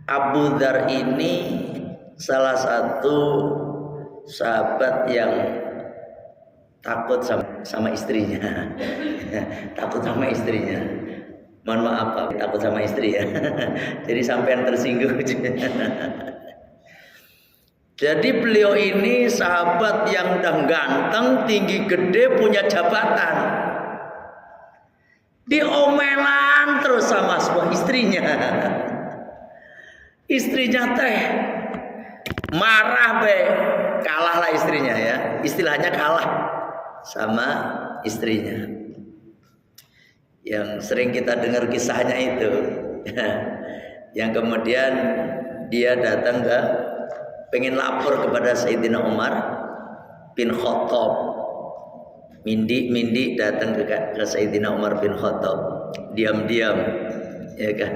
Abu Dzar ini salah satu sahabat yang takut sama istrinya. Takut sama istrinya. Mohon maaf Pak, takut sama istri ya. Jadi sampean tersinggung. Jadi beliau ini sahabat yang udah ganteng, tinggi, gede, punya jabatan. Diomelan terus sama semua istrinya. Istrinya teh marah be, kalah lah istrinya ya. Istilahnya kalah sama istrinya. Yang sering kita dengar kisahnya itu. Yang kemudian dia datang pengen lapor kepada Sayyidina Umar bin Khattab. Mindi datang ke Sayyidina Umar bin Khattab, diam-diam, ya kan?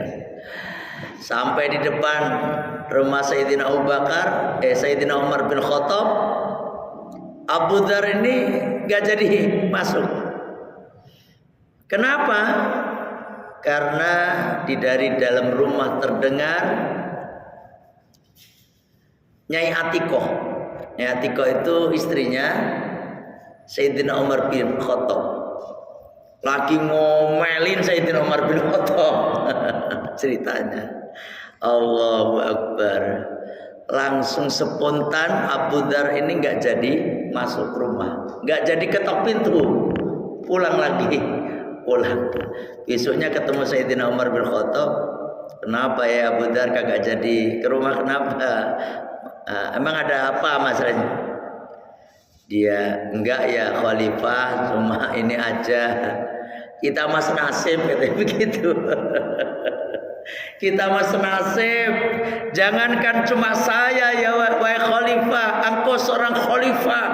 Sampai di depan rumah Sayyidina Abu Bakar, Sayyidina Umar bin Khattab, Abu Dzar ini gak jadi masuk. Kenapa? Karena dari dalam rumah terdengar Nyai Atikoh. Nyai Atikoh itu istrinya Sayyidina Umar bin Khattab. Lagi ngomelin Sayyidina Umar bin Khattab. Ceritanya Allahu Akbar. Langsung spontan Abu Dzar ini gak jadi masuk rumah, gak jadi ketok pintu, pulang lagi. Pulang. Besoknya ketemu Sayyidina Umar bin Khattab. Kenapa ya Abu Dzar kagak jadi ke rumah, kenapa? Emang ada apa masalahnya? Dia, enggak ya khalifah, cuma ini aja. Kita mas nasib, katanya begitu. Kita mas nasib. Jangankan cuma saya ya wahai khalifah, engkau seorang khalifah.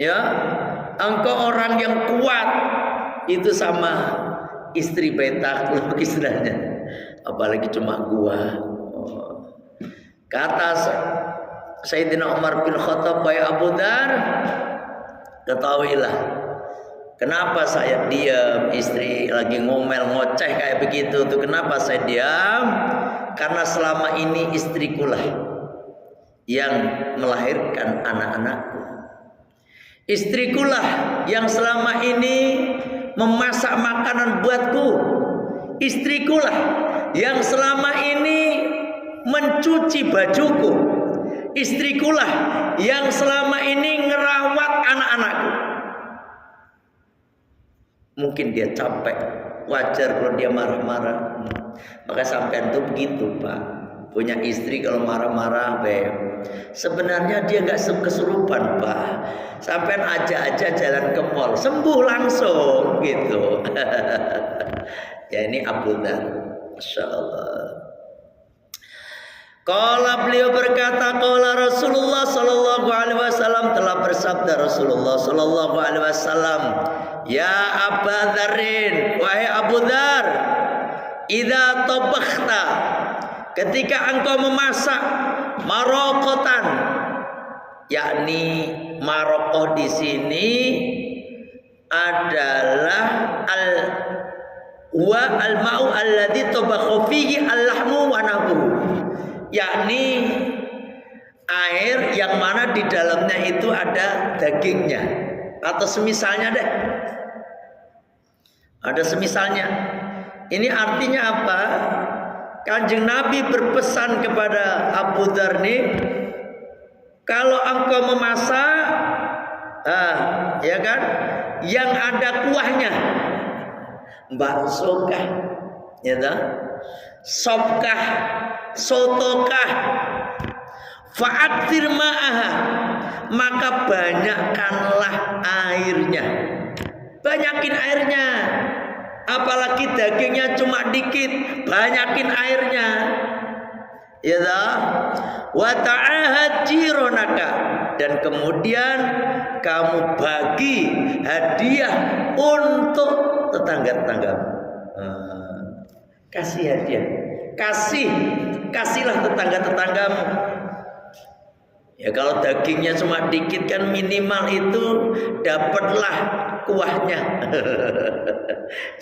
Ya, engkau orang yang kuat. Itu sama istri petak istilahnya. Apalagi cuma gua. Kata Sayyidina Umar bin Khattab, "Wahai Abu Dzar, ketahuilah kenapa saya diam, istri lagi ngomel ngoceh kayak begitu tuh, kenapa saya diam? Karena selama ini istrikulah yang melahirkan anak-anakku. Istrikulah yang selama ini memasak makanan buatku. Istrikulah yang selama ini mencuci bajuku. Istrikulah yang selama ini ngerawat anak-anakku." Mungkin dia capek, wajar kalau dia marah-marah. Maka sampean tuh begitu Pak, punya istri kalau marah-marah sebenarnya dia nggak kesurupan Pak. Sampean aja jalan ke mall, sembuh langsung gitu. Ya ini Abu Dzar, Masya Allah. Qala beliau berkata, qala Rasulullah sallallahu alaihi wasallam, telah bersabda Rasulullah sallallahu alaihi wasallam, ya Abu Dzarin, wahai Abu Dzar, idza tabakhta, ketika engkau memasak marokotan, yakni marokoh di sini adalah al-ma'u alladzi tabakha fihi al-lahmu wa nahwu, yakni air yang mana di dalamnya itu ada dagingnya atau semisalnya deh. Ada semisalnya. Ini artinya apa? Kanjeng Nabi berpesan kepada Abu Dzar nih, kalau engkau memasak, ya kan, yang ada kuahnya, bakso kah, ya kan, sop kah, sotokah, fa'aktir ma'aha, maka banyakkanlah airnya, banyakin airnya. Apalagi dagingnya cuma dikit, banyakin airnya. Ya dah. Wa ta'ahad jironaka, dan kemudian kamu bagi hadiah untuk tetangga-tetanggamu. Kasih hadiah. Kasihlah tetangga-tetanggamu. Ya kalau dagingnya cuma dikit kan minimal itu dapatlah kuahnya.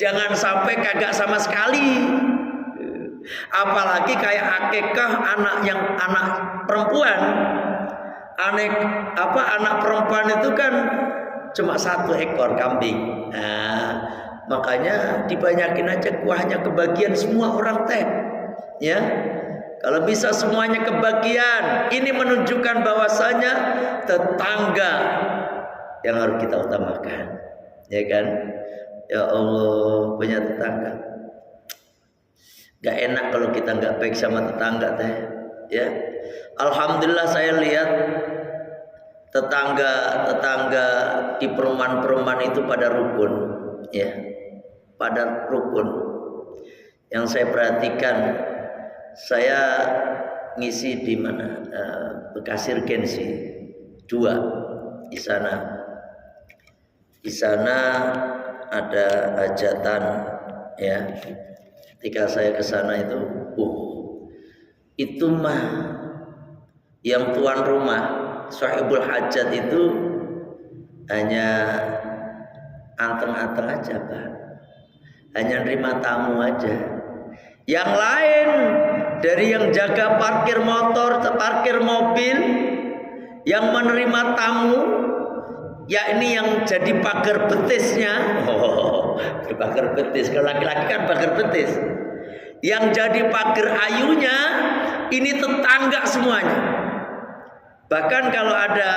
Jangan sampai kagak sama sekali. Apalagi kayak akikah anak perempuan. Anak perempuan itu kan cuma 1 ekor kambing. Nah, makanya dibanyakin aja kuahnya, kebagian semua orang teh. Ya. Kalau bisa semuanya kebagian, ini menunjukkan bahwasanya tetangga yang harus kita utamakan. Ya kan? Ya Allah, punya tetangga. Gak enak kalau kita gak baik sama tetangga teh. Ya. Alhamdulillah saya lihat tetangga di perumahan-perumahan itu pada rukun, ya. Pada rukun. Yang saya perhatikan, saya ngisi di mana? Bekasi Regensi 2 di sana. Di sana ada hajatan, ya. Ketika saya ke sana itu mah yang tuan rumah, sahibul hajat itu hanya anteng-anteng aja, Pak. Hanya nerima tamu aja. Yang lain dari yang jaga parkir motor, parkir mobil, yang menerima tamu, yakni yang jadi pagar betisnya. Pagar betis. Kalau laki-laki kan pagar betis. Yang jadi pagar ayunya ini tetangga semuanya. Bahkan kalau ada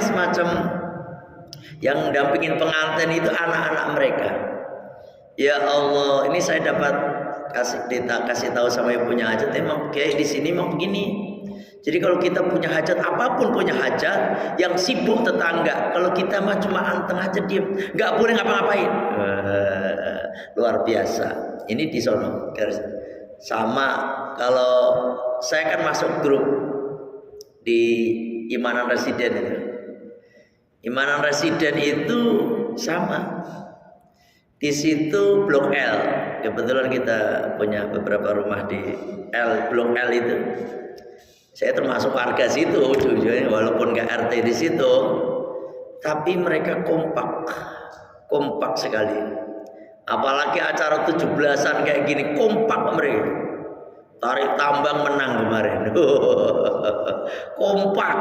semacam yang dampingin pengantin itu anak-anak mereka. Ya Allah, ini saya dapat kasih tahu sama ibunya hajat, emang kayak di sini memang begini. Jadi kalau kita punya hajat, apapun punya hajat, yang sibuk tetangga. Kalau kita mah cuma anteng aja diem, nggak boleh ngapa-ngapain. Luar biasa. Ini di sono. Sama kalau saya kan masuk grup di Imanan Residen itu. Imanan Residen itu sama. Di situ Blok L. Kebetulan kita punya beberapa rumah di Blok L itu. Saya termasuk warga situ, walaupun nggak RT di situ, tapi mereka kompak sekali. Apalagi acara 17-an kayak gini, kompak mereka. Tarik tambang menang kemarin. Kompak,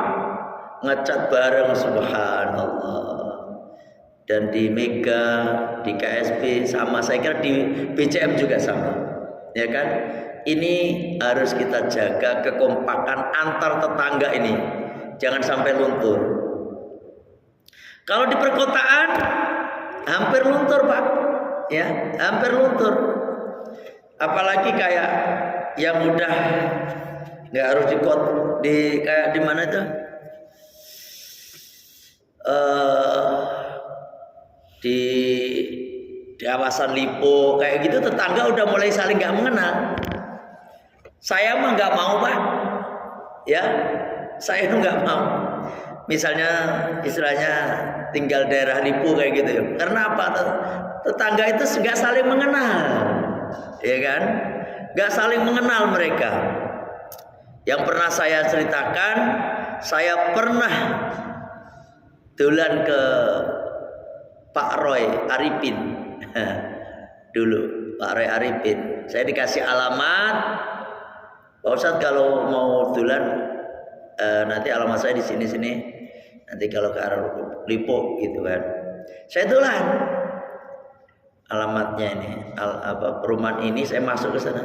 ngecat bareng, subhanallah. Dan di Mega, di KSP sama, saya kira di BCM juga sama, ya kan? Ini harus kita jaga kekompakan antar tetangga ini, jangan sampai luntur. Kalau di perkotaan hampir luntur, Pak, ya, hampir luntur. Apalagi kayak yang udah nggak harus kayak di mana itu? Di kawasan Lipo kayak gitu, tetangga udah mulai saling nggak mengenal. Saya mah nggak mau, Pak, ya, saya nggak mau. Misalnya istilahnya tinggal daerah Lipo kayak gitu ya. Karena apa? Tetangga itu nggak saling mengenal, ya kan? Nggak saling mengenal mereka. Yang pernah saya ceritakan, saya pernah dolan ke Pak Roy Arifin dulu, Pak Roy Arifin. Saya dikasih alamat, Pak Ustadz kalau mau dolan nanti alamat saya di sini. Nanti kalau ke arah Lipo gitu kan. Saya dolan. Alamatnya ini, perumahan ini, saya masuk ke sana.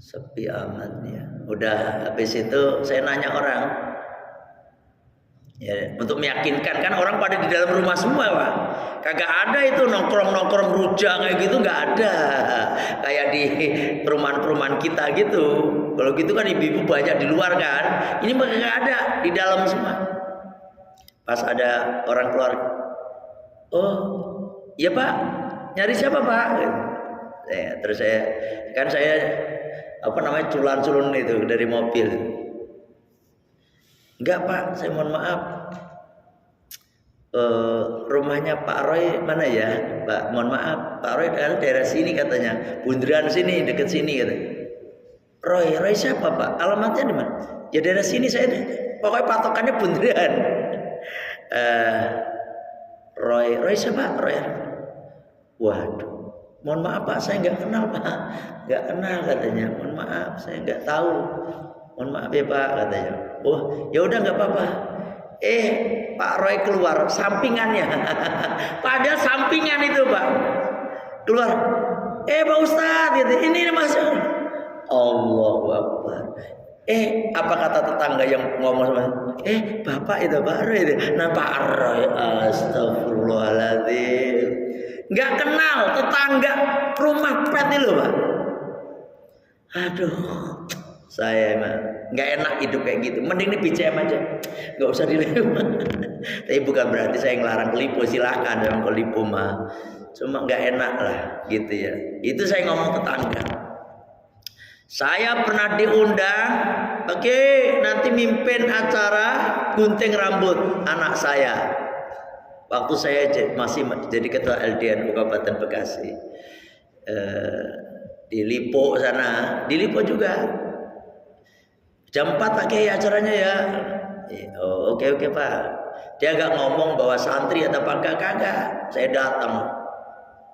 Sepi amat ya. Udah habis itu saya nanya orang. Ya, untuk meyakinkan, kan orang pada di dalam rumah semua, Pak. Kagak ada itu nongkrong rujak kayak gitu, nggak ada. Kayak di perumahan-perumahan kita gitu. Kalau gitu kan ibu-ibu banyak di luar kan. Ini nggak ada, di dalam semua. Pas ada orang keluar, oh, iya Pak, nyari siapa Pak? Terus saya culun-culun itu dari mobil. Enggak Pak, saya mohon maaf. Rumahnya Pak Roy mana ya, Pak? Mohon maaf, Pak Roy daerah sini katanya, Bundaran sini, deket sini katanya. Roy siapa Pak? Alamatnya di mana? Ya daerah sini saya. Pokoknya patokannya Bundaran. Roy siapa? Roy. Waduh, Mohon maaf Pak, saya nggak kenal Pak. Nggak kenal katanya. Mohon maaf, saya nggak tahu. Mohon maaf ya Pak katanya. Oh ya udah nggak apa-apa. Pak Roy keluar sampingannya. Padahal sampingan itu Pak. Keluar. Pak Ustadz gitu. Ini masuk. Allahu Akbar. Apa kata tetangga yang ngomong sama Bapak itu Pak Roy itu. Nah Pak Roy, astagfirullahaladzim. Nggak kenal tetangga rumah pet itu loh Pak. Aduh, saya emang nggak enak hidup kayak gitu. Mending nih BCM aja, nggak usah dilempar. Tapi bukan berarti saya ngelarang kelipu, silakan memang kelipu mah. Cuma nggak enak lah gitu ya. Itu saya ngomong tetangga. Saya pernah diundang, nanti mimpin acara gunting rambut anak saya. Waktu saya masih jadi ketua LDN Kabupaten Bekasi. Di Lipo sana, di Lipo juga. Jam 4 Pak Kiai acaranya ya. Oke Pak. Dia agak ngomong bahwa santri atau apa kagak. Saya datang.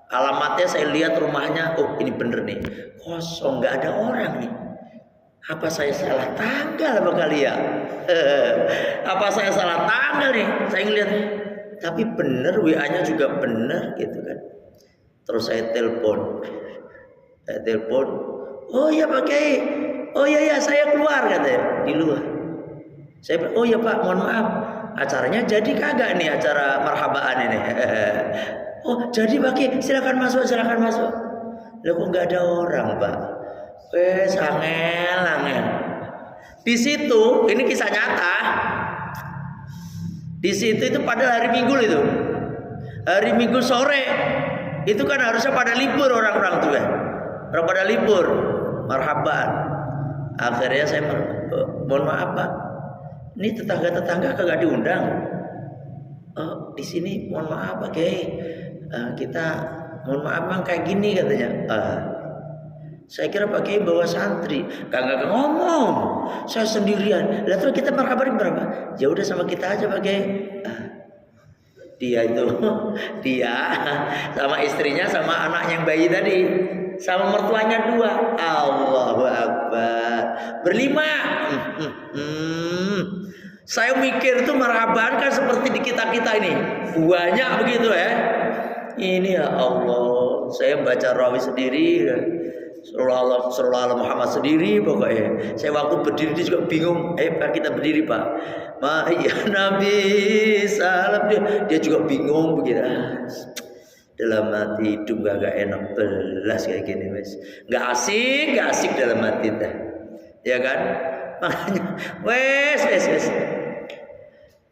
Alamatnya saya lihat rumahnya, ini bener nih, kosong, nggak ada orang nih. Apa saya salah tanggal apa kali ya? Apa saya salah tanggal nih? Saya ngeliat, tapi bener WA-nya juga bener gitu kan. Terus saya telepon. Oh iya Pak Kiai, oh iya saya keluar katanya di luar. Saya oh iya Pak, mohon maaf, acaranya jadi kagak nih acara marhabaan ini? Oh jadi Pak Kiai, silakan masuk. Lah kok nggak ada orang Pak? Angel. Di situ, ini kisah nyata. Di situ itu pada hari Minggu itu, hari Minggu sore itu kan harusnya pada libur orang-orang tuh ya, orang pada libur marhaban. Akhirnya saya mohon maaf Pak, ini tetangga kagak diundang. Di sini mohon maaf Pak Kiai, kita mohon maaf Bang kayak gini katanya. Saya kira Pak Kiai bawa santri, kagak ngomong. Saya sendirian. Lah terus kita marhaban berapa? Ya udah sama kita aja Pak Kiai. Dia sama istrinya sama anak yang bayi tadi, sama mertuanya 2. Allahu Akbar. Berlima. Saya mikir tuh marhaban kan seperti di kita ini banyak begitu ya. Ini ya Allah, saya baca rawi sendiri, Sallallahu Muhammad sendiri pokoknya. Saya waktu berdiri dia juga bingung. Pak kita berdiri Pak. Ya Nabi salam dia juga bingung begitu. Dalam hati hidup gak enak belas kayak gini mas. Gak asik dalam hati dah. Ya kan? Makanya wes.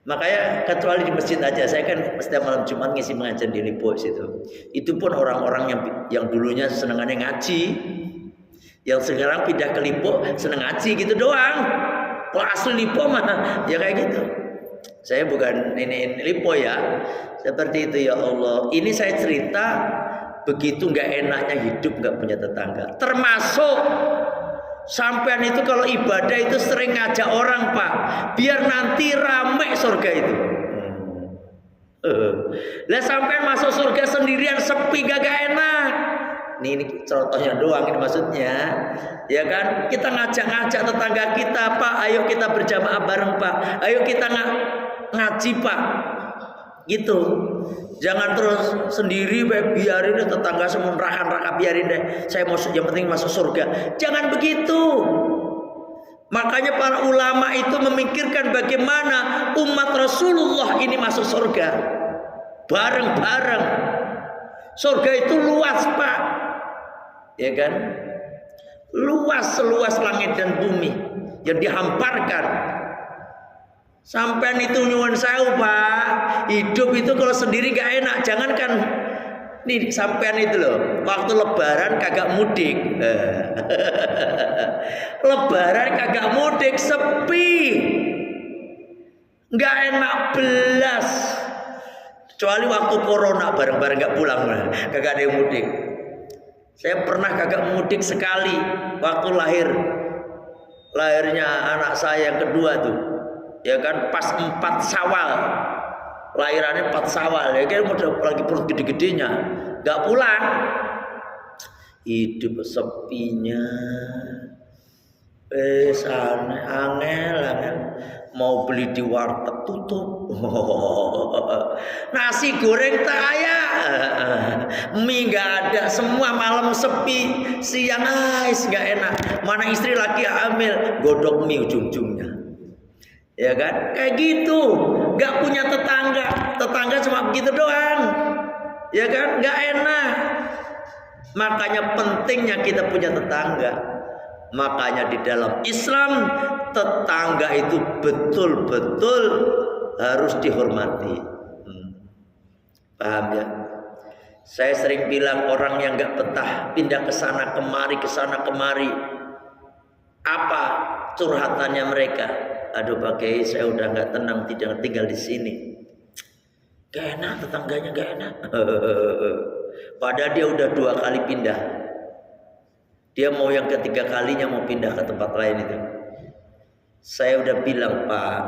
Makanya kecuali di masjid aja, saya kan setiap malam Jumat ngisi pengajian di Lipo situ. Itu pun orang-orang yang dulunya senengannya ngaji, yang sekarang pindah ke Lipo seneng ngaji gitu doang. Kalau asli Lipo mah ya kayak gitu. Saya bukan ini Lipo ya, seperti itu ya Allah. Ini saya cerita begitu nggak enaknya hidup nggak punya tetangga. Termasuk sampean itu kalau ibadah itu sering ngajak orang Pak, biar nanti rame surga itu. Lah sampean masuk surga sendirian sepi gak enak. Ini contohnya doang ini maksudnya. Ya kan? Kita ngajak tetangga kita, Pak, ayo kita berjamaah bareng Pak. Ayo kita ngaji Pak. Gitu. Jangan terus sendiri biarin deh tetangga semua rakan biarin deh. Saya mau yang penting masuk surga. Jangan begitu. Makanya para ulama itu memikirkan bagaimana umat Rasulullah ini masuk surga bareng-bareng. Surga itu luas Pak, ya kan? Luas seluas langit dan bumi yang dihamparkan. Sampean itu nyuwun sewu Pak, hidup itu kalau sendiri gak enak. Jangankan nih sampean itu loh, waktu lebaran kagak mudik. Lebaran kagak mudik, sepi, gak enak belas. Kecuali waktu corona bareng-bareng gak pulang, kagak ada yang mudik. Saya pernah kagak mudik sekali waktu lahirnya anak saya yang kedua tuh. Ya kan pas 4 Syawal, lahirannya 4 Syawal, ya kan udah lagi perut gede-gedenya, nggak pulang. hidup sepinya. Angel mau beli di warteg tutup. Nasi goreng tak ada, mie nggak ada, semua malam sepi, siang nggak enak. Mana istri lagi hamil, godok mie ujung-ujungnya, ya kan? Kayak gitu, nggak punya tetangga cuma begitu doang, ya kan? Nggak enak. Makanya pentingnya kita punya tetangga. Makanya di dalam Islam tetangga itu betul-betul harus dihormati. Paham ya? Saya sering bilang orang yang nggak betah pindah ke sana kemari. Apa curhatannya mereka? Aduh Pak Kiai, saya udah nggak tenang tinggal di sini. Gak enak, tetangganya gak enak. Padahal dia udah 2 kali pindah. Dia mau yang ketiga kalinya mau pindah ke tempat lain itu. Saya udah bilang, Pak,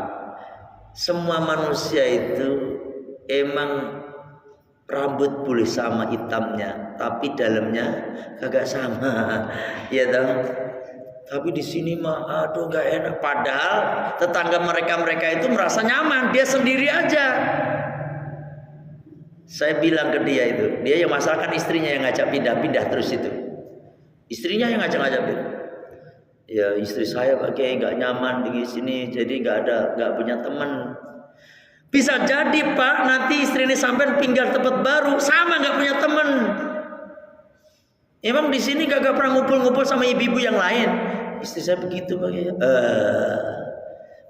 semua manusia itu emang rambut boleh sama hitamnya, tapi dalamnya kagak sama. Ya toh? Tapi di sini mah aduh gak enak. Padahal tetangga mereka itu merasa nyaman, dia sendiri aja. Saya bilang ke dia itu, dia yang masalahkan istrinya yang ngajak pindah-pindah terus itu. Istrinya yang ngajak-ngajak. Ya istri saya pakai nggak nyaman di sini, jadi nggak punya teman. Bisa jadi Pak, nanti istri ini sampai pindah tempat baru, sama nggak punya teman. Emang di sini gak pernah ngumpul-ngumpul sama ibu-ibu yang lain. Istri saya begitu Pak.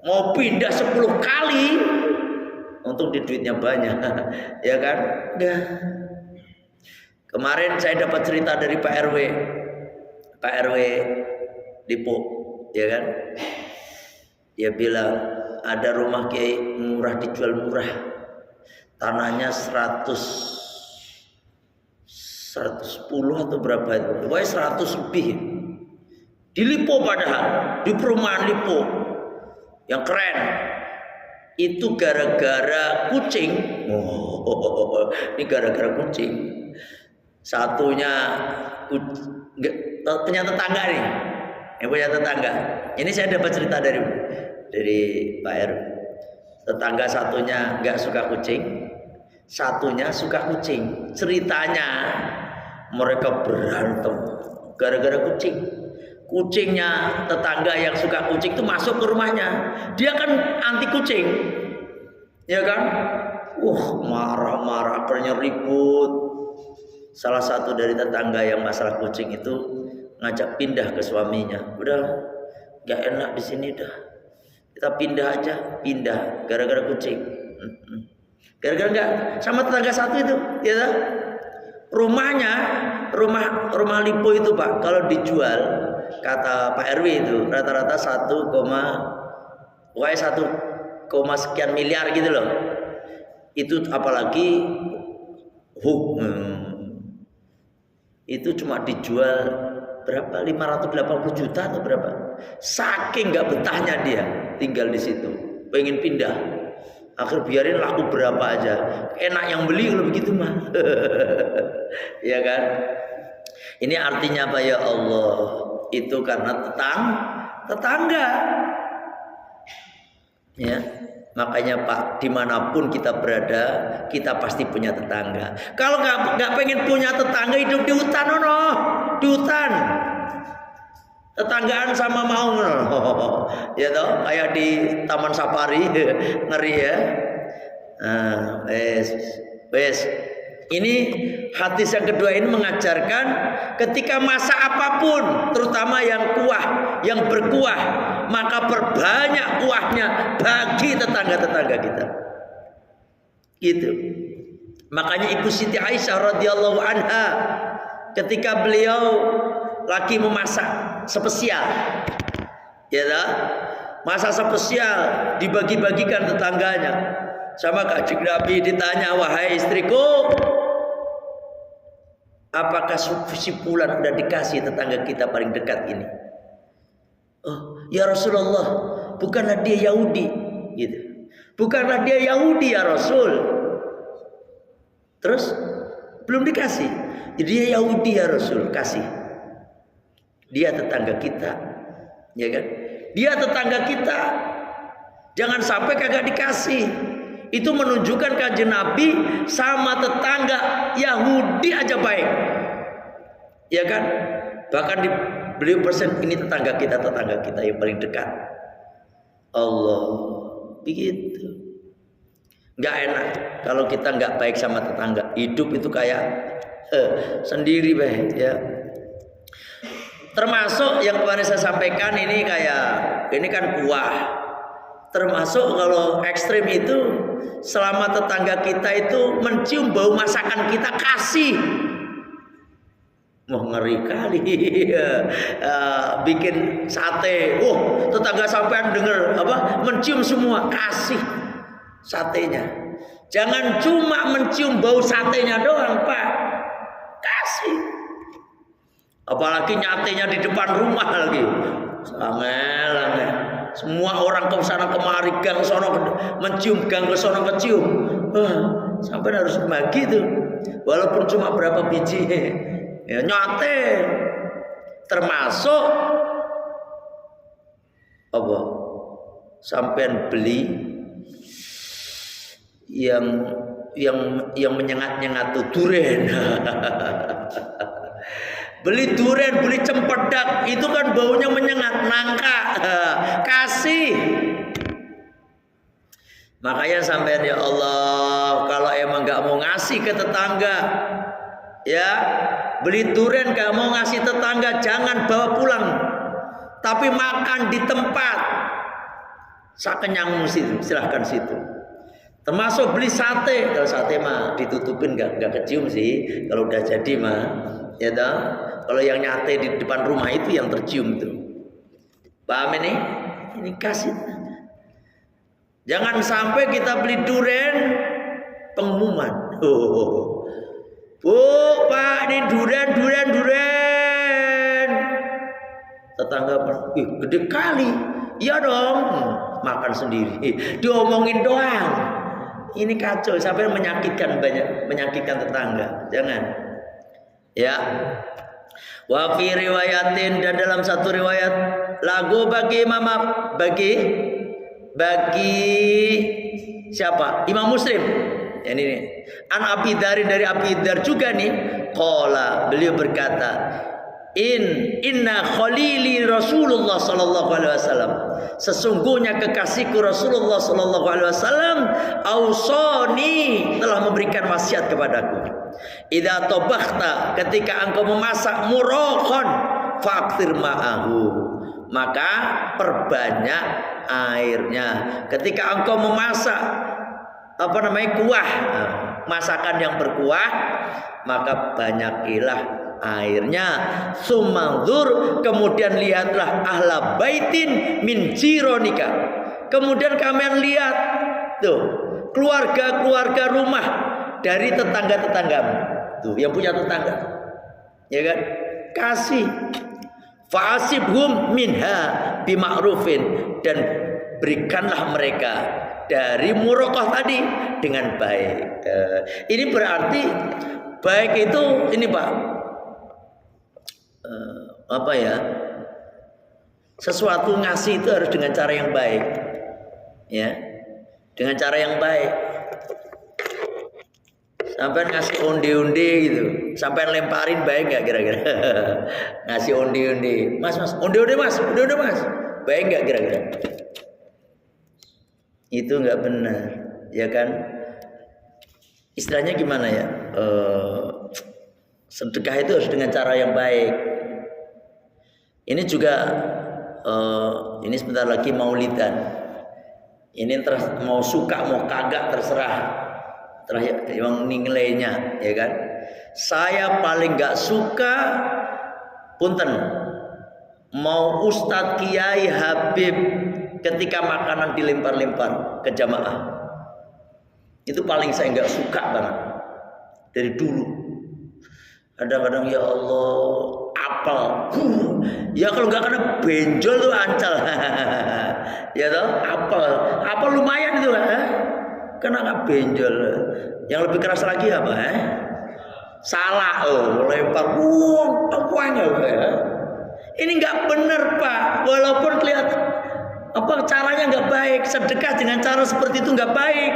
Mau pindah 10 kali, untung di duitnya banyak, ya kan? Nggak. Kemarin saya dapat cerita dari Pak RW Lipo, ya kan? Dia bilang ada rumah Kiai murah, dijual murah, tanahnya 110 atau berapa itu, pokoknya 100 lebih. Di Lipo, padahal di perumahan Lipo yang keren. Itu gara-gara kucing. Ini gara-gara kucing. Satunya punya tetangga nih, yang punya tetangga. Ini saya dapat cerita dari Pak R. Tetangga satunya nggak suka kucing, satunya suka kucing. Ceritanya mereka berantem gara-gara kucing. Kucingnya tetangga yang suka kucing itu masuk ke rumahnya. Dia kan anti kucing, ya kan? Marah-marah, akhirnya ribut. Salah satu dari tetangga yang masalah kucing itu ngajak pindah ke suaminya. Udah, nggak enak di sini dah. Kita pindah aja, pindah gara-gara kucing. Gara-gara nggak sama tetangga satu itu, ya tak? Rumah Lipo itu Pak, kalau dijual kata Pak RW itu rata-rata 1, sekian miliar gitu loh. Itu apalagi itu cuma dijual berapa, 580 juta atau berapa. Saking nggak betahnya dia tinggal di situ, pengen pindah. Akhir biarin laku berapa aja, enak yang beli kalau begitu mah. Ya kan? Ini artinya apa ya Allah? Itu karena tetangga. Ya. Makanya Pak, dimanapun kita berada, kita pasti punya tetangga. Kalau nggak pengen punya tetangga, hidup di hutan, di hutan. Tetanggaan sama mau, ya toh, kayak di Taman Safari, ngeri ya. Wes. Ini hadis yang kedua ini mengajarkan ketika masa apapun, terutama yang berkuah, maka perbanyak kuahnya bagi tetangga-tetangga kita. Gitu. Makanya Ibu Siti Aisyah radhiyallahu anha ketika beliau lagi memasak spesial, ya tak? Masak spesial dibagi-bagikan tetangganya. Sama Kanjeng Nabi ditanya, wahai istriku, apakah sipulan udah dikasih tetangga kita paling dekat ini? Oh, ya Rasulullah, bukanlah dia Yahudi, gitu. Bukanlah dia Yahudi ya Rasul. Terus belum dikasih. Jadi dia Yahudi ya Rasul, kasih. Dia tetangga kita, ya kan? Dia tetangga kita. Jangan sampai kagak dikasih. Itu menunjukkan Kanjeng Nabi sama tetangga Yahudi aja baik, ya kan? Bahkan beliau persen ini tetangga kita yang paling dekat. Allah, begitu. Nggak enak kalau kita nggak baik sama tetangga. Hidup itu kayak sendiri baik, ya. Termasuk yang kemarin saya sampaikan ini kan kuah. Termasuk kalau ekstrim itu selama tetangga kita itu mencium bau masakan kita, kasih. Mau ngeri kali. Bikin sate. Tetangga sampean denger mencium semua, kasih satenya. Jangan cuma mencium bau satenya doang, Pak. Kasih. Apalagi nyatenya di depan rumah lagi. Angel. Semua orang ke sana kemari, gang sono mencium, gang ke sono kecium. Sampai harus bagi tuh. Walaupun cuma berapa biji. Ya nyate. Termasuk sampean beli yang menyengat-nyengat tuh duren. Beli duren, beli cempedak, itu kan baunya menyengat, nangka. Kasih. Makanya sampean ya Allah, kalau emang gak mau ngasih ke tetangga, ya beli duren gak mau ngasih tetangga, jangan bawa pulang, tapi makan di tempat. Sakenyangmu situ, silahkan situ. Termasuk beli sate. Kalau sate mah ditutupin gak kecium sih. Kalau udah jadi mah, ya toh. Kalau yang nyate di depan rumah itu yang tercium tuh. Paham ini? Ini kasih. Jangan sampai kita beli duren pengumuman. Bu, Pak, ini duren. Tetangga gede kali. Iya dong. Makan sendiri. Diomongin doang. Ini kacau, sampai menyakitkan tetangga. Jangan. Ya. Wa fi riwayatin, dan dalam satu riwayat lagu bagi siapa? Imam Muslim. Ini nih. An Abi Dzar, dari Abi Dzar juga nih. Qala, beliau berkata, Inna khalili Rasulullah sallallahu alaihi wasallam. Sesungguhnya kekasihku Rasulullah sallallahu alaihi wasallam ausoni, telah memberikan wasiat kepadaku. Idza tabakhta, ketika engkau memasak murokon, faktir ma'ahu, maka perbanyak airnya. Ketika engkau memasak kuah, masakan yang berkuah, maka banyakilah airnya. Sumanzur, kemudian lihatlah ahla baitin min jironika, kemudian kalian lihat tuh keluarga rumah dari tetangga-tetanggamu tuh, yang punya tetangga, ya kan? Kasih. Fa'asibhum minha bima'rufin, dan berikanlah mereka dari murokoh tadi dengan baik. Ini berarti baik itu ini Pak, sesuatu ngasih itu harus dengan cara yang baik, ya, dengan cara yang baik. Sampai ngasih onde-onde gitu, sampai lemparin baik nggak kira-kira? Ngasih onde-onde, mas, onde-onde mas, baik nggak kira-kira? Itu nggak benar, ya kan? Istilahnya gimana ya? Sedekah itu harus dengan cara yang baik. Ini juga, ini sebentar lagi maulidan. Ini mau suka mau kagak terserah. Terakhir yang nilainya, ya kan? Saya paling nggak suka, punten, mau Ustadz Kiai Habib ketika makanan dilempar-lempar ke jamaah, itu paling saya nggak suka banget dari dulu. Kadang-kadang ya Allah, apel, ya kalau nggak kena benjol tuh ancal, ya toh, apel lumayan itu kan? Kena nggak benjol. Yang lebih keras lagi apa? Salah, lempar, tepung ya. Ini nggak benar Pak. Walaupun kelihatan caranya nggak baik, sedekah dengan cara seperti itu nggak baik.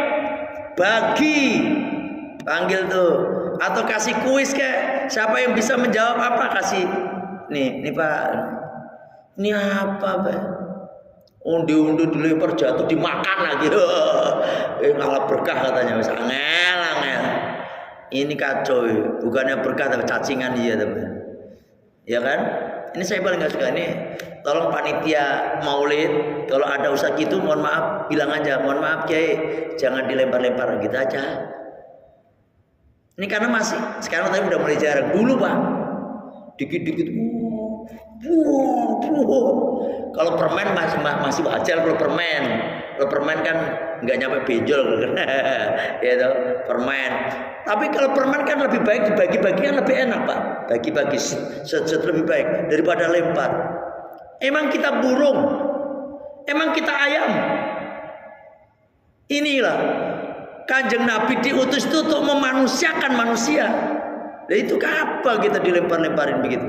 Bagi, panggil tuh, atau kasih kuis kayak siapa yang bisa menjawab apa, kasih. Nih Pak. Ini apa Pak? Undi-undi dilempar jatuh dimakan lagi. Malah berkah katanya. Angel. Ini kacau. Bukannya berkah tapi cacingan dia teman. Ya kan? Ini saya paling gak suka. Ini tolong panitia maulid, kalau ada usaha gitu mohon maaf bilang aja, mohon maaf Kiai jangan dilempar-lempar gitu aja. Ini karena masih sekarang tapi udah mulai jarang. Dulu Pak dikit-dikit kalau permen masih wajar. Kalau permen kan nggak nyampe benjol ya toh, permen. Tapi kalau permen kan lebih baik dibagi-bagi, kan lebih enak Pak. Bagi-bagi lebih baik daripada lempar. Emang kita burung, emang kita ayam. Inilah Kanjeng Nabi diutus itu untuk memanusiakan manusia. Nah itu apa kita dilempar-lemparin begitu?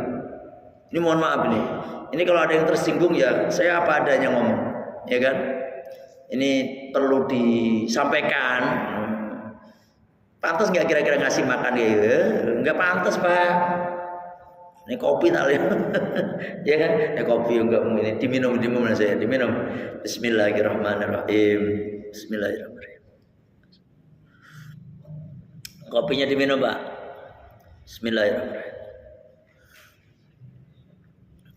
Ini mohon maaf nih. Ini kalau ada yang tersinggung ya saya apa adanya ngomong, ya kan? Ini perlu disampaikan. Pantas nggak kira-kira ngasih makan ya? Nggak pantas Pak. Ini kopi tak lihat, ya kan? Ini kopi enggak ini diminum saya diminum. Bismillahirrahmanirrahim. Bismillahirrahmanirrahim. Kopinya diminum Pak. Bismillahirrahmanirrahim.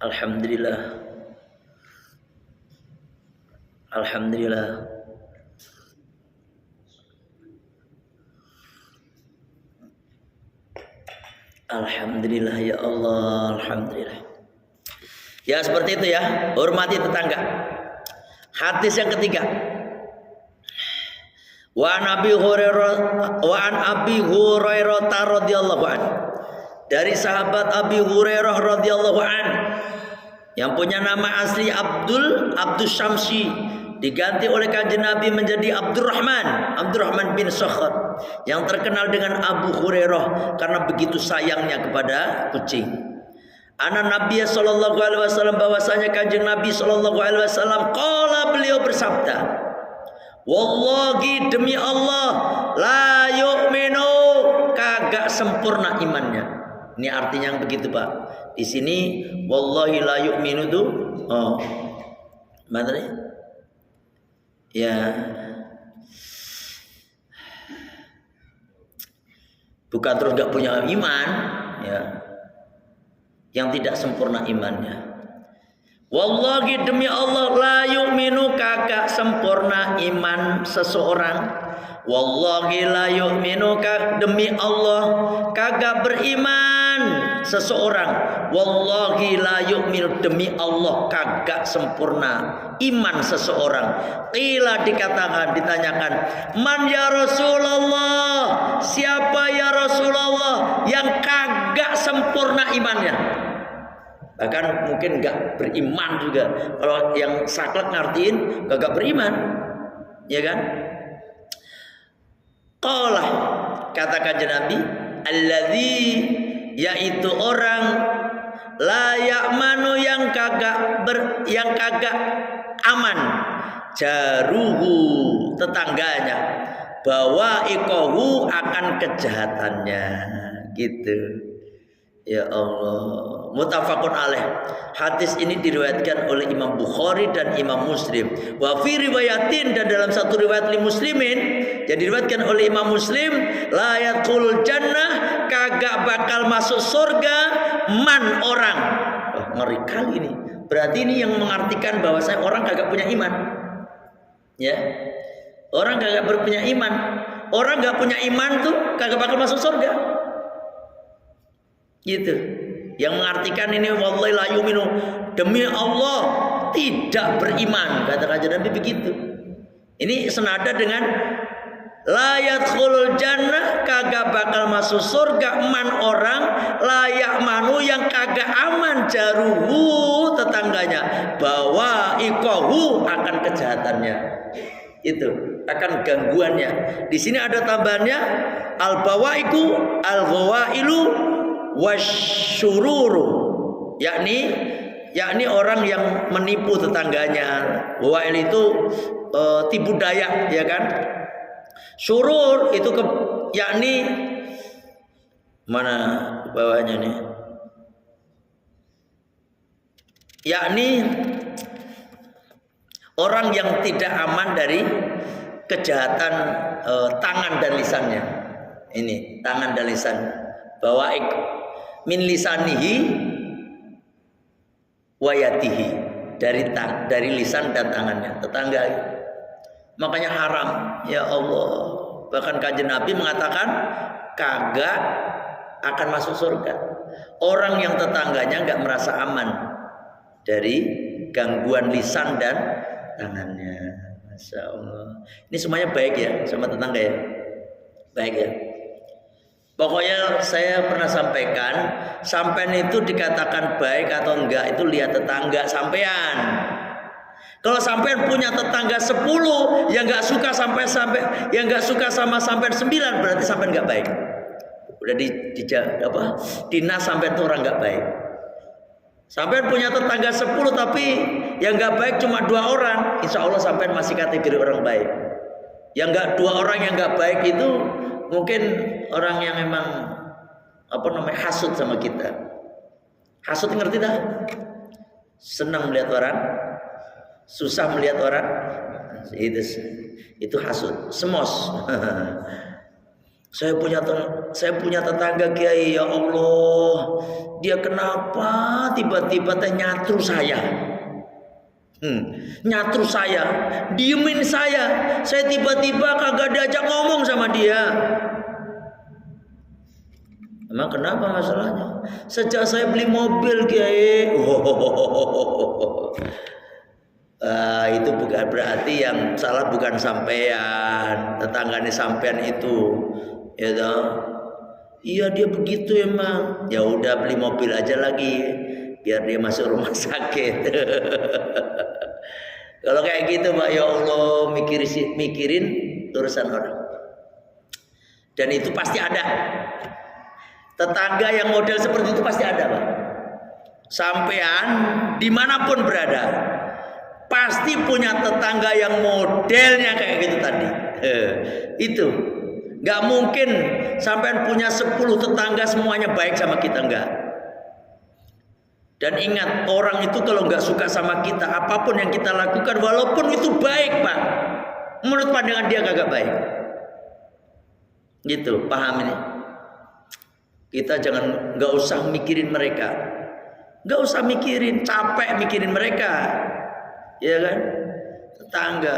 Alhamdulillah. Alhamdulillah. Alhamdulillah ya Allah. Alhamdulillah. Ya seperti itu ya. Hormati tetangga. Hadis yang ketiga. Wa an Abi Hurairah radhiyallahu anhu. Dari sahabat Abi Hurairah radhiyallahu an yang punya nama asli Abdul Syamsi, diganti oleh Kanjeng Nabi menjadi Abdurrahman bin Sakhar, yang terkenal dengan Abu Hurairah karena begitu sayangnya kepada kucing. Ana Nabi sallallahu alaihi wasallam, bahwasanya Kanjeng Nabi sallallahu alaihi wasallam qala, beliau bersabda, wallahi demi Allah, la yu'minu, kagak sempurna imannya. Ini artinya begitu Pak. Di sini wallahi la yu'minu itu mana nih? Ya. Bukan terus enggak punya iman, ya. Yang tidak sempurna imannya. Wallahi demi Allah, la yu'minu, kagak sempurna iman seseorang. Wallahi la yu'minu, demi Allah kagak beriman seseorang. Wallahi la yu'minu, demi Allah kagak sempurna iman seseorang. Qila, ditanyakan, man ya Rasulullah, siapa ya Rasulullah yang kagak sempurna imannya? Bahkan mungkin enggak beriman juga. Kalau yang saklek ngartiin kagak beriman, ya kan? Qala, kata Kanjeng Nabi, alladzi, yaitu orang la ya'manu, yang kagak aman, jaruhu, tetangganya, bahwa ikohu, akan kejahatannya, gitu. Ya Allah, muttafaqun alaih. Hadis ini diriwayatkan oleh Imam Bukhari dan Imam Muslim. Wa fi riwayatin, dan dalam satu riwayat li Muslimin yang diriwayatkan oleh Imam Muslim, la yadkhulul jannah, kagak bakal masuk surga man, orang. Wah, ngeri kali ini. Berarti ini yang mengartikan bahwa saya orang kagak punya iman. Ya. Orang kagak punya iman. Orang enggak punya iman tuh kagak bakal masuk surga. Gitu. Yang mengartikan ini wallahi la yu'minu, demi Allah tidak beriman, kata Kanjeng Nabi begitu. Ini senada dengan la yadkhulul jannah, kagak bakal masuk surga man, orang la ya'manu, yang kagak aman, jaruhu, tetangganya, bahwa ikohu, akan kejahatannya. Itu akan gangguannya. Di sini ada tambahannya, al bawaiku al ghawailu wasyururu, yakni yakni orang yang menipu tetangganya. Wail itu tipu daya, ya kan? Syurur itu yakni mana bawahnya nih? Yakni orang yang tidak aman dari kejahatan tangan dan lisannya. Ini tangan dan lisan. Bawaik min lisanihi wayatihi, dari lisan dan tangannya tetangga. Makanya haram, ya Allah. Bahkan Kanjeng Nabi mengatakan kagak akan masuk surga orang yang tetangganya nggak merasa aman dari gangguan lisan dan tangannya. Masya Allah. Ini semuanya baik ya sama tetangga ya, baik ya. Pokoknya saya pernah sampaikan, sampean itu dikatakan baik atau enggak itu lihat tetangga sampean. Kalau sampean punya tetangga 10 yang enggak suka yang enggak suka sama sampean 9, berarti sampean enggak baik. Udah dinas sampean itu orang enggak baik. Sampean punya tetangga 10 tapi yang enggak baik cuma 2 orang, insya Allah sampean masih kategori orang baik. Yang enggak 2 orang yang enggak baik itu mungkin orang yang memang hasud sama kita. Hasud ngerti dah? Senang melihat orang, susah melihat orang. Itu hasud, semos. Saya punya tetangga Kiai, ya Allah, dia kenapa tiba-tiba nyatru saya? Nyatru saya, diemin saya tiba-tiba kagak diajak ngomong sama dia. Emang kenapa masalahnya? Sejak saya beli mobil Kiai, itu bukan berarti yang salah bukan sampean, tetangganya sampean itu, ya toh? Iya dia begitu emang. Ya udah beli mobil aja lagi, biar dia masuk rumah sakit. Kalau kayak gitu Pak, ya Allah, mikirin urusan orang. Dan itu pasti ada. Tetangga yang model seperti itu pasti ada Pak. Sampean dimanapun berada, pasti punya tetangga yang modelnya kayak gitu tadi. Itu nggak mungkin sampean punya 10 tetangga semuanya baik sama kita, enggak. Dan ingat, orang itu kalau nggak suka sama kita, apapun yang kita lakukan, walaupun itu baik Pak, menurut pandangan dia kagak baik. Gitu, paham ini? Kita nggak usah mikirin mereka, nggak usah mikirin, capek mikirin mereka, ya kan? Tetangga,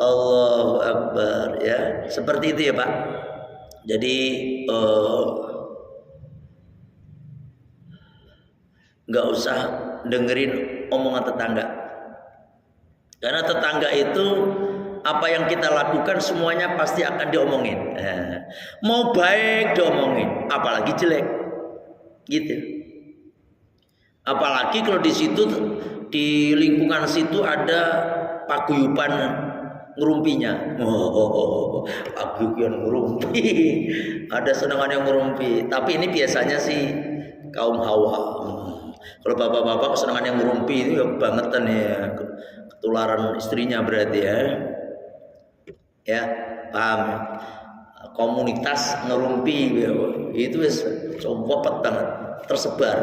Allahu Akbar, ya, seperti itu ya Pak. Jadi nggak usah dengerin omongan tetangga, karena tetangga itu apa yang kita lakukan semuanya pasti akan diomongin. Mau baik diomongin, apalagi jelek, gitu. Apalagi kalau di situ, di lingkungan situ ada paguyuban ngerumpinya. Paguyuban ngerumpi, ada senangan yang ngerumpi. Tapi ini biasanya sih kaum hawa. Kalau bapak-bapak kesenangan yang ngerumpi itu ya kebangetan ya, ketularan istrinya berarti ya. Ya, paham. Komunitas ngerumpi ya, itu coba banget tersebar.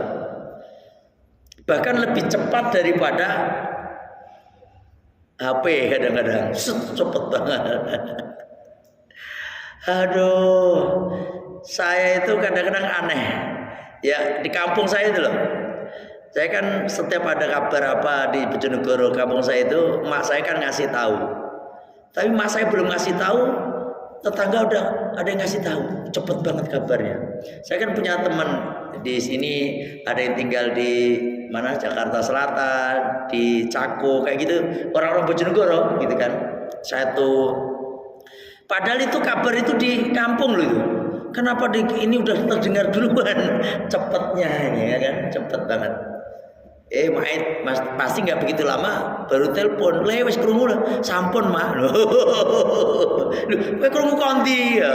Bahkan lebih cepat daripada HP kadang-kadang. Cepet banget. Aduh, saya itu kadang-kadang aneh. Ya, di kampung saya itu loh. Saya kan setiap ada kabar apa di Bojonegoro, kampung saya itu, mak saya kan ngasih tahu. Tapi mak saya belum ngasih tahu, tetangga udah ada yang ngasih tahu. Cepet banget kabarnya. Saya kan punya teman di sini, ada yang tinggal di mana, Jakarta Selatan, di Cako, kayak gitu, orang-orang Bojonegoro gitu kan. Saya tuh, padahal itu kabar itu di kampung loh itu. Kenapa ini udah terdengar duluan? Cepetnya ya kan, cepet banget. Mait, mas, pasti nggak begitu lama baru telepon, wis krungu lah, sampun mak. Kowe krungu konti ya,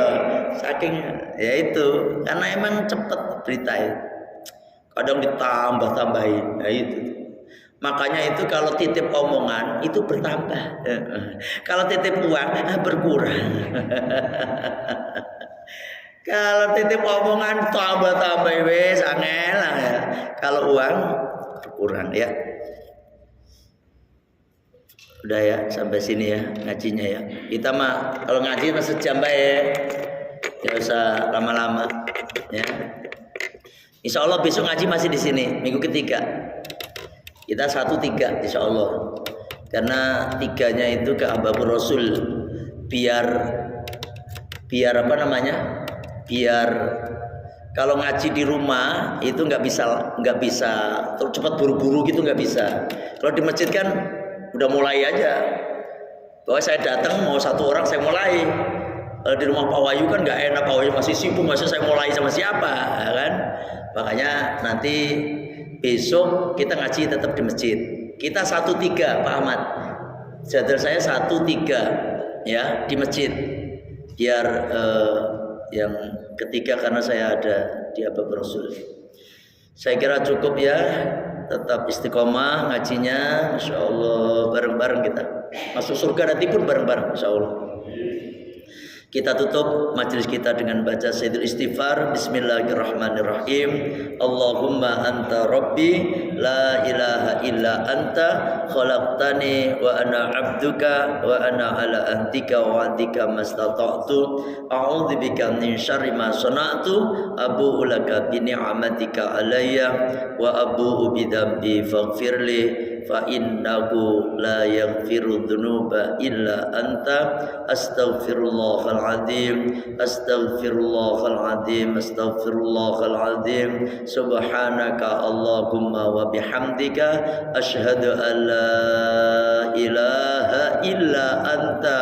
saking ya itu, karena emang cepet berita itu. kadang ditambah-tambahin. Nah itu. Makanya itu kalau titip omongan itu bertambah. Kalau titip uang berkurang. Kalau titip omongan tambah-tambah wes angel ya. Kalau uang berkurang ya. Udah ya sampai sini ya ngajinya ya. Kita mah kalau ngaji mah sejam ya. Tidak usah lama-lama ya. Insya Allah besok ngaji masih di sini minggu ketiga. Kita 1-3 insya Allah. Karena 3-nya itu ke Ababur Rasul biar apa namanya? Biar kalau ngaji di rumah itu nggak bisa cepat buru-buru gitu, nggak bisa. Kalau di masjid kan udah mulai aja. Bahwa saya datang mau 1 orang saya mulai. Kalau di rumah Pak Wahyu kan nggak enak, Pak Wahyu masih sibuk, masa saya mulai sama siapa, ya kan? Makanya nanti besok kita ngaji tetap di masjid. Kita 1-3 Pak Ahmad. Jadwal saya 1-3 ya di masjid. Biar yang ketiga karena saya ada di Ababur Rasul. Saya kira cukup ya. Tetap istiqomah ngajinya, Masya Allah bareng-bareng kita. Masuk surga nanti pun bareng-bareng Masya Allah. Kita tutup majelis kita dengan baca Sayyidul Istighfar. Bismillahirrahmanirrahim. Allahumma anta rabbi la ilaha illa anta khalaqtani wa ana abduka wa ana ala ahdika wa wa'dika mastata'tu a'udzu bika min syarri ma sana'tu abu'u laka bi ni'matika alayya wa abu'u bi dzambi faghfirli fa innahu la yaghfiru dzunuba illa anta astaghfirullahal azim astaghfirullahal azim astaghfirullahal azim subhanaka allahumma wa bihamdika asyhadu an la ilaha illa anta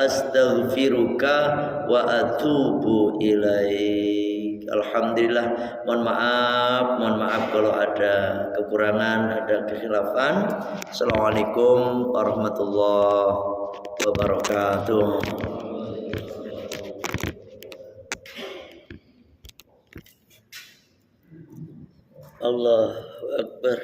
astaghfiruka wa atubu ilaik. Alhamdulillah, mohon maaf kalau ada kekurangan, ada kekhilafan. Assalamualaikum warahmatullahi wabarakatuh. Allahu Akbar.